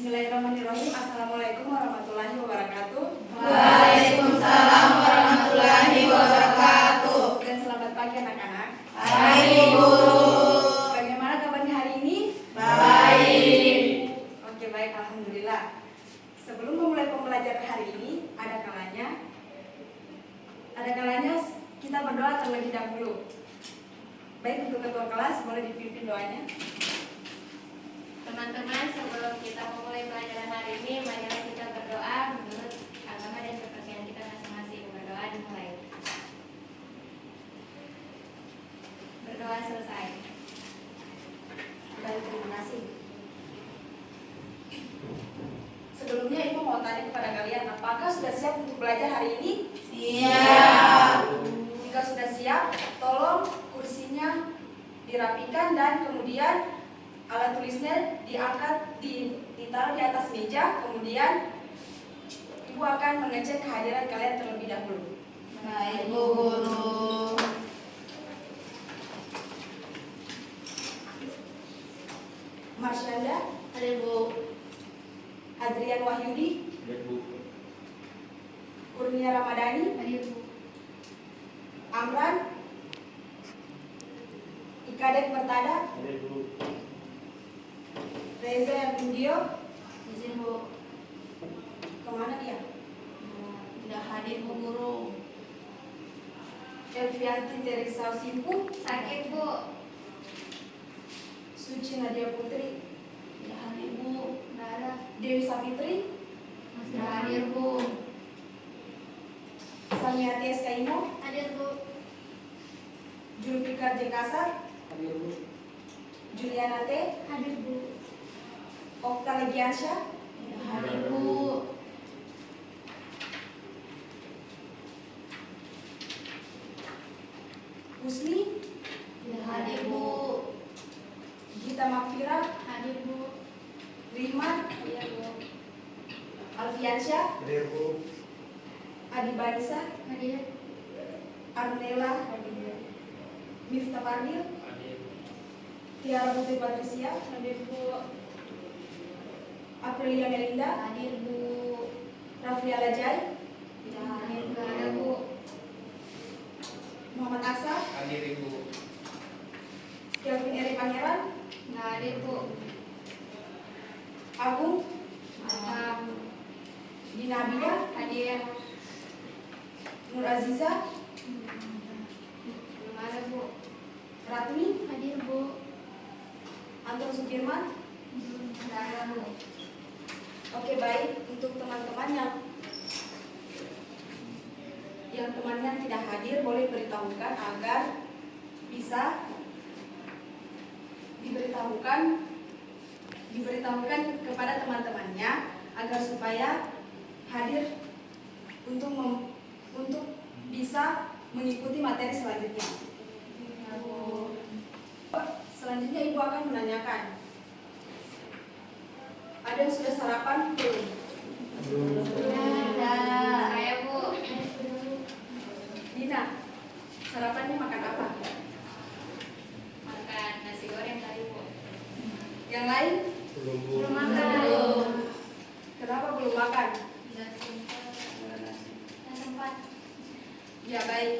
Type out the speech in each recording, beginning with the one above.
Bismillahirrahmanirrahim. Assalamualaikum warahmatullahi wabarakatuh. Waalaikumsalam warahmatullahi wabarakatuh. Dan selamat pagi anak-anak. Pagi guru. Bagaimana kabarnya hari ini? Baik. Oke, baik, alhamdulillah. Sebelum memulai pembelajaran hari ini, ada kalanya kita berdoa terlebih dahulu. Baik, untuk ketua kelas boleh dipimpin doanya. Teman-teman, sebelum kita memulai pelajaran hari ini, marilah kita berdoa menurut agama dan kepercayaan kita masing-masing. Berdoa dimulai. Berdoa selesai. Baik, terima kasih. Sebelumnya Ibu mau tanya kepada kalian, apakah sudah siap untuk belajar hari ini? Siap. Jika sudah siap, tolong kursinya dirapikan dan kemudian alat tulisnya diangkat, ditaruh di atas meja. Kemudian Ibu akan mengecek kehadiran kalian terlebih dahulu. Baik Bu Guru. Marsyanda, Ada Bu. Adrian Wahyudi, Ya, Bu. Kurnia Ramadhani, Hadir Bu. Amran, Ikadek Mertada, Ya, Bu. Reza Erwindio. Izin Bu. Kemana dia? Tidak hadir Bu Guru. Elvianti Teresa Simpu, Sakit Bu. Suci Nadia Putri, Tidak hadir Bu. Nggak ada. Dewi Sapitri, Masih Tidak hadir Bu. Samiati Eskaimo, Hadir Bu. Julfikar Jekasar, Hadir, Bu. Juliana T, Hadir Bu. Okta Legiansyah, Tidak hadir Bu. Husni, Tidak hadir Bu. Gita Makfira, Hadir Bu. Rihman, Hadir Bu. Alfiansyah, Hadir, Bu. Adi Banisa, Hadir. Arnela, Miftah Fardil, Hadir. Tiara Putri Patricia, Hadir Bu. Aprilia Melinda, Hadir Bu. Rafli Alajai, Tidak hadir Nggak ada Bu. Muhammad Aksa, Hadir, Ibu. Kelvin Eri Pangeran, Nggak hadir Bu. Agung, Maaf. Dina Abida, Hadir. Nur Aziza, Belum ada Bu. Ratmi, Hadir Bu. Anton Sukirman. Nggak ada Bu. Oke, baik, untuk teman-teman yang temannya tidak hadir boleh beritahukan agar bisa diberitahukan kepada teman-temannya agar supaya hadir untuk bisa mengikuti materi selanjutnya. Selanjutnya Ibu akan menanyakan, ada yang sudah sarapan belum? Saya Bu. Dina, sarapannya makan apa? Makan nasi goreng tadi Bu. Yang lain? Belum, Bu. Belum makan. Kenapa belum makan? Nggak sempat. Nggak sempat. Ya, baik.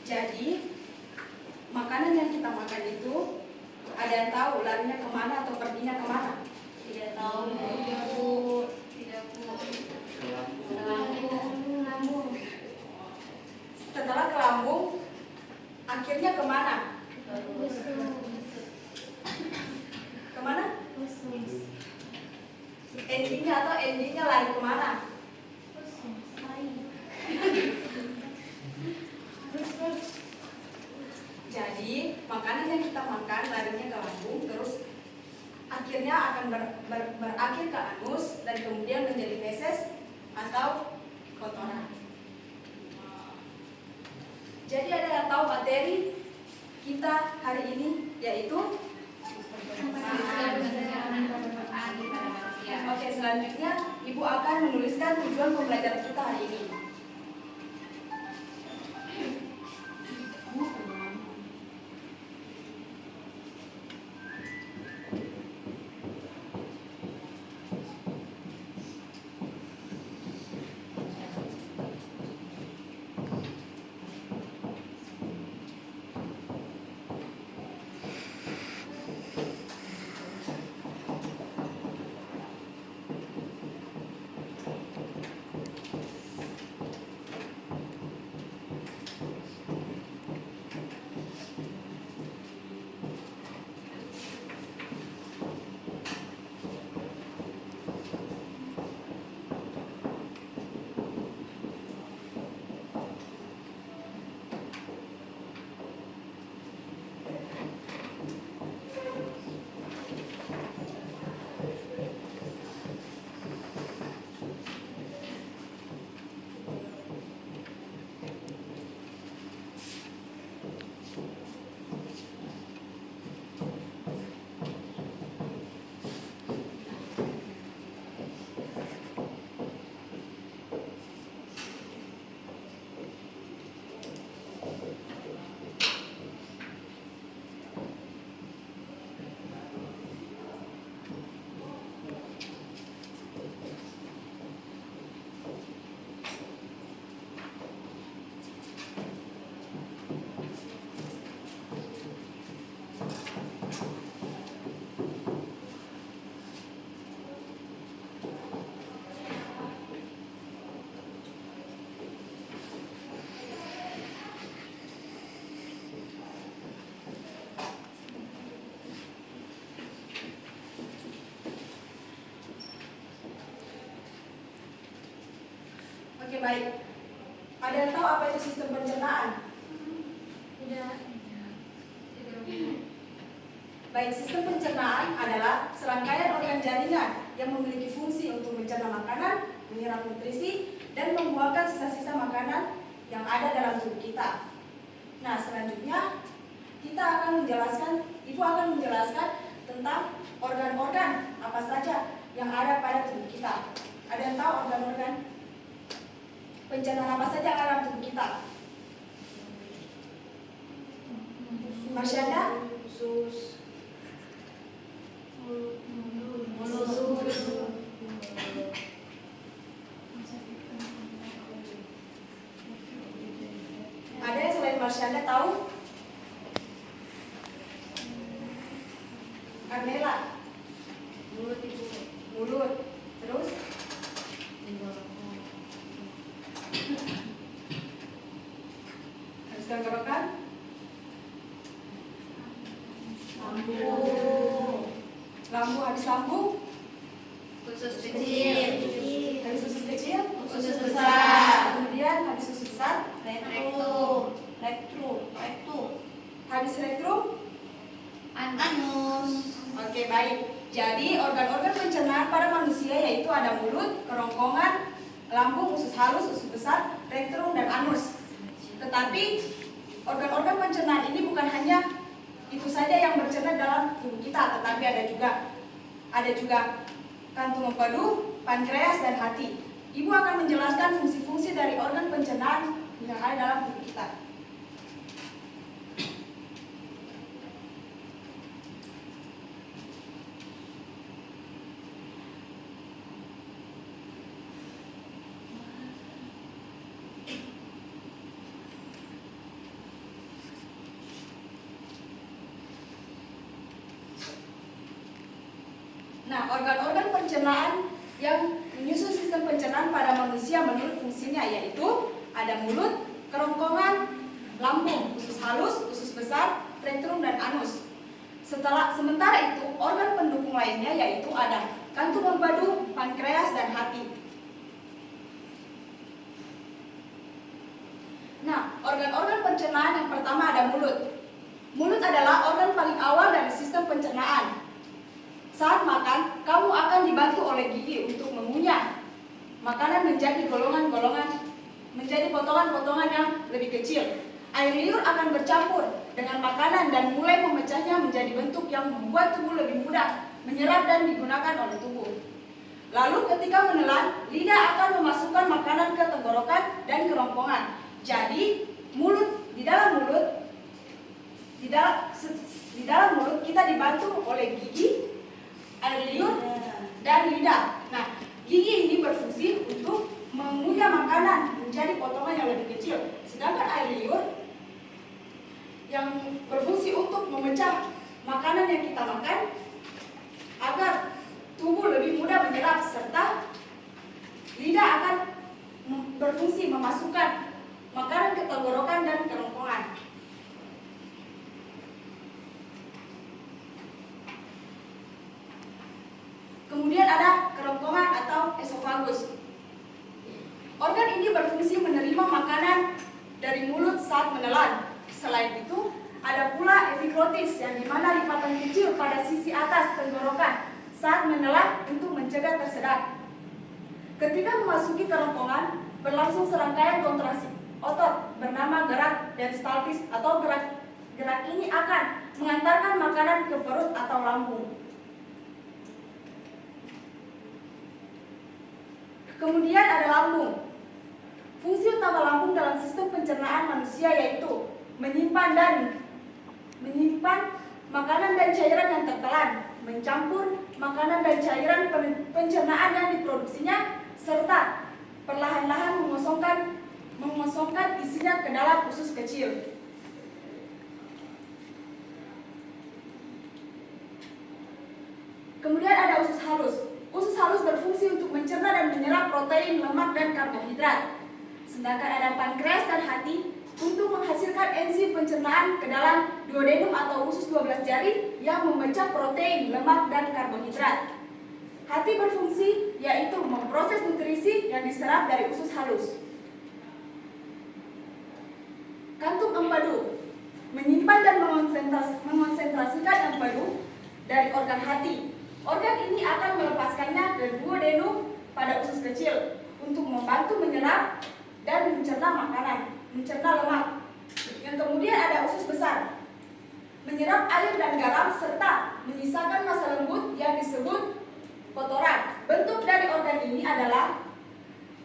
Jadi makanan yang kita makan itu ada yang tahu larinya kemana atau perginya kemana? Tidak tahu Bu. Tidak Bu. Tidak Bu. Lambung. Setelah ke lambung, akhirnya kemana? Kemana? Endingnya lari kemana? Jadi makanan yang kita makan larinya ke lambung, terus akhirnya akan berakhir ke anus dan kemudian menjadi feses atau kotoran. Jadi ada yang tahu materi kita hari ini, yaitu oke, selanjutnya Ibu akan menuliskan tujuan pembelajaran kita hari ini. Oke, baik. Ada yang tahu apa itu sistem pencernaan? Tidak. Baik, sistem pencernaan adalah serangkaian organ jaringan yang memiliki fungsi untuk mencerna makanan, menyerap nutrisi, dan membuangkan sisa-sisa makanan yang ada dalam tubuh kita. Nah, selanjutnya Ibu akan menjelaskan tentang organ-organ apa saja yang ada pada tubuh kita. Ada yang tahu organ-organ pencernaan apa saja yang ada dalam tubuh kita? Marsyanda? Usus. Ada yang selain Marsyanda tahu? Arnela? Mulut, Ibu. Mulut. Terus? Habis tenggorokan? Lambung. Lambung, habis lambung? Usus kecil. Habis usus kecil? Usus besar. Kemudian habis usus besar? Rektum. Habis rektum? Anus. Oke, baik. Jadi organ-organ pencernaan pada manusia yaitu ada mulut, kerongkongan, lambung, usus halus, usus besar, rektum, dan anus. Tetapi organ-organ pencernaan ini bukan hanya itu saja yang bercerna dalam tubuh kita, tetapi ada juga kantung empedu, pankreas, dan hati. Ibu akan menjelaskan fungsi-fungsi dari organ pencernaan yang ada dalam tubuh kita. Nah, organ-organ pencernaan yang menyusun sistem pencernaan pada manusia menurut fungsinya yaitu ada mulut, kerongkongan, lambung, usus halus, usus besar, rektum, dan anus. Sementara itu, organ pendukung lainnya yaitu ada kantung empedu, pankreas, dan hati. Nah, organ-organ pencernaan yang pertama ada mulut. Mulut adalah organ paling awal dari sistem pencernaan. Saat makan, kamu akan dibantu oleh gigi untuk mengunyah makanan menjadi menjadi potongan-potongan yang lebih kecil. Air liur akan bercampur dengan makanan dan mulai memecahnya menjadi bentuk yang membuat tubuh lebih mudah menyerap dan digunakan oleh tubuh. Lalu ketika menelan, lidah akan memasukkan makanan ke tenggorokan dan kerongkongan. Jadi, di dalam mulut kita dibantu oleh gigi, air liur, dan lidah. Nah, gigi ini berfungsi untuk mengunyah makanan menjadi potongan yang lebih kecil. Sedangkan air liur yang berfungsi untuk memecah makanan yang kita makan agar tubuh lebih mudah menyerap, serta lidah akan berfungsi memasukkan makanan ke tenggorokan dan kerongkongan. Kemudian ada kerongkongan atau esofagus. Organ ini berfungsi menerima makanan dari mulut saat menelan. Selain itu, ada pula epiglotis yang dimana lipatan kecil pada sisi atas tenggorokan saat menelan untuk mencegah tersedak. Ketika memasuki kerongkongan, berlangsung serangkaian kontraksi otot bernama gerak peristaltis atau gerak ini akan mengantarkan makanan ke perut atau lambung. Kemudian ada lambung. Fungsi utama lambung dalam sistem pencernaan manusia yaitu menyimpan makanan dan cairan yang tertelan, mencampur makanan dan cairan pencernaan yang diproduksinya, serta perlahan-lahan mengosongkan isinya ke dalam usus kecil. Kemudian ada usus halus. Usus halus berfungsi untuk mencerna dan menyerap protein, lemak, dan karbohidrat. Sedangkan ada pankreas dan hati untuk menghasilkan enzim pencernaan ke dalam duodenum atau usus 12 jari yang memecah protein, lemak, dan karbohidrat. Hati berfungsi yaitu memproses nutrisi yang diserap dari usus halus. Kantung empedu menyimpan dan mengonsentrasikan empedu dari organ hati. Organ ini akan melepaskannya ke duodenum pada usus kecil untuk membantu menyerap dan mencerna makanan, mencerna lemak. Yang kemudian ada usus besar, menyerap air dan garam serta menyisakan massa lembut yang disebut kotoran. Bentuk dari organ ini adalah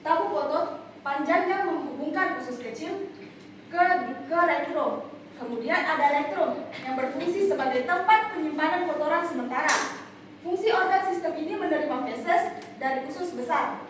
tabung otot panjang yang menghubungkan usus kecil ke rektum. Kemudian ada rektum yang berfungsi sebagai tempat penyimpanan kotoran sementara. Fungsi organ sistem ini menerima feses dari usus besar.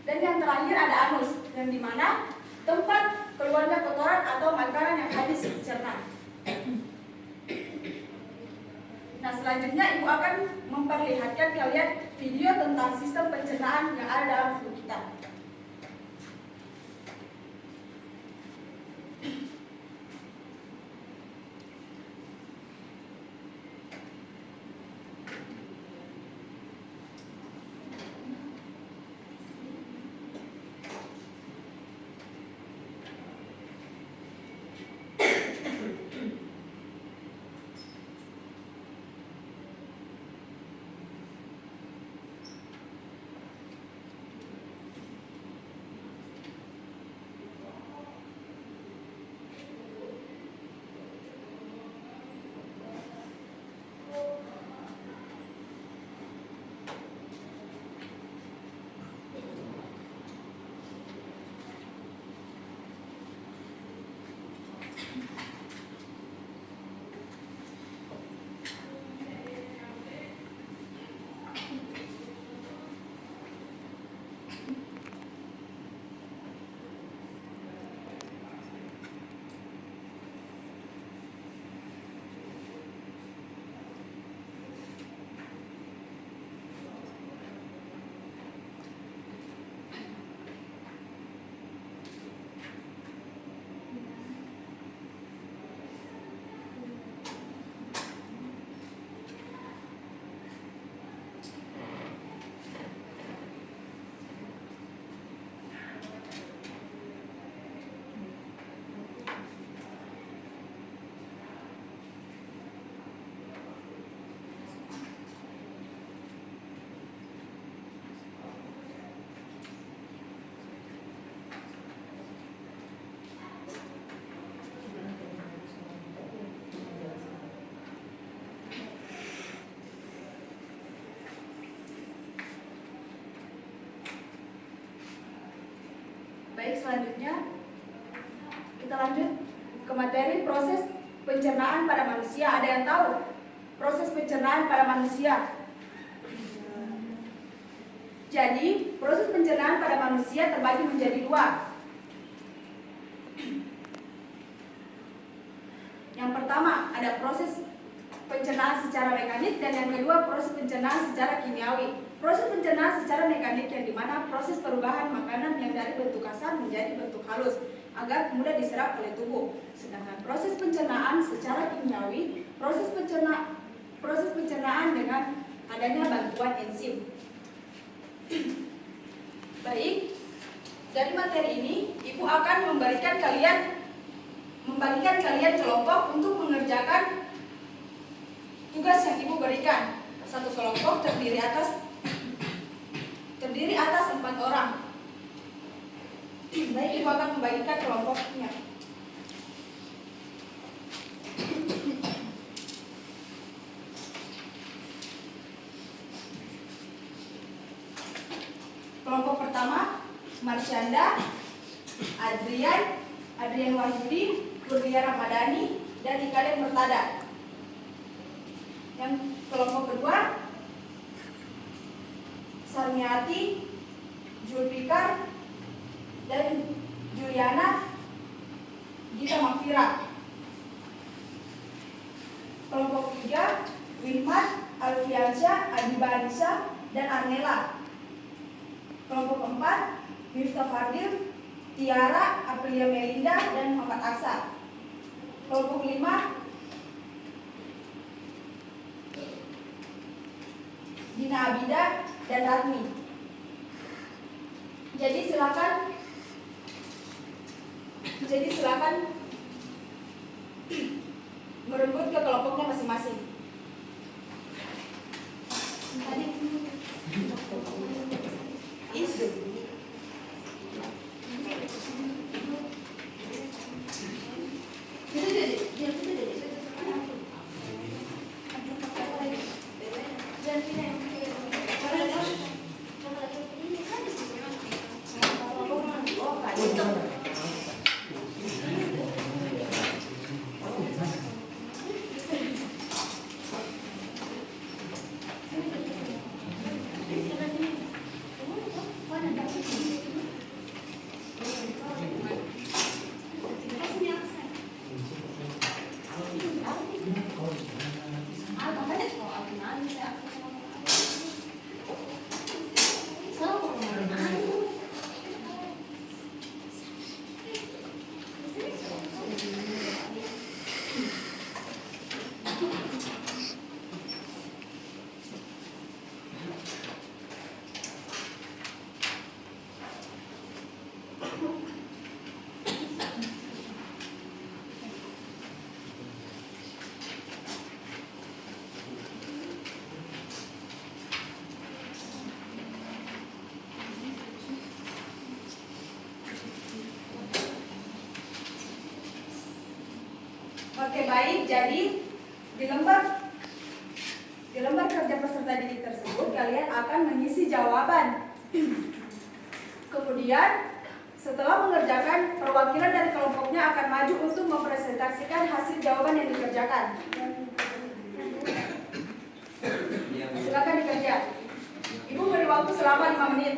Dan yang terakhir ada anus, yang dimana tempat keluarnya kotoran atau makanan yang habis dicerna. Nah, selanjutnya Ibu akan memperlihatkan kalian video tentang sistem pencernaan yang ada dalam tubuh kita. Baik, selanjutnya kita lanjut ke materi proses pencernaan pada manusia. Ada yang tahu proses pencernaan pada manusia? Jadi, proses pencernaan pada manusia terbagi menjadi dua. Yang pertama, ada proses pencernaan secara mekanik, dan yang kedua proses pencernaan secara kimiawi. Proses pencernaan secara mekanik yang dimana proses perubahan makanan yang dari bentuk kasar menjadi bentuk halus agar mudah diserap oleh tubuh. Sedangkan proses pencernaan secara kimiawi, proses pencernaan dengan adanya bantuan enzim. Baik, dari materi ini Ibu akan membagikan kalian kelompok untuk mengerjakan tugas yang Ibu berikan. Satu kelompok terdiri atas 4 orang. Baik, Ibu akan membagikan kelompoknya. Kelompok pertama, Marsyanda, Adrian Wahyudi, Kurnia Ramadhani, dan Ikaden Murtada. Yang kelompok kedua, Sarmiati, Julfikar, dan Juliana Gita Makfira. Kelompok ketiga, Wihmat, Alfiansyah, Adiba Anissa, dan Arnela. Kelompok keempat, Miftah Fardil, Tiara, Aprilia Melinda, dan Muhammad Aksa. Kelompok 5, Dina Abida, dan Ratmi. Jadi silakan merebut ke kelompoknya masing-masing. Oke, baik. Jadi di lembar kerja peserta didik tersebut kalian akan mengisi jawaban. Kemudian setelah mengerjakan, perwakilan dari kelompoknya akan maju untuk mempresentasikan hasil jawaban yang dikerjakan. Silakan dikerja. Ibu beri waktu selama 5 menit.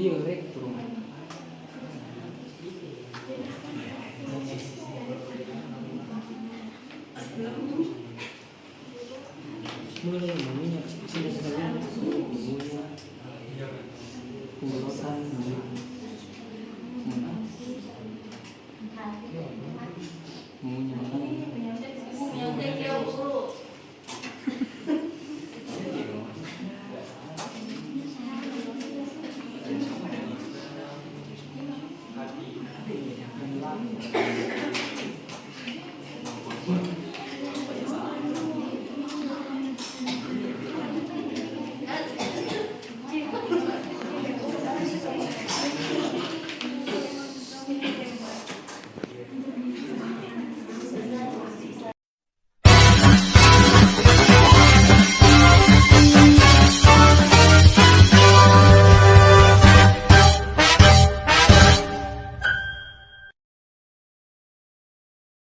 Iya, rek turun. Mulai minyak sini.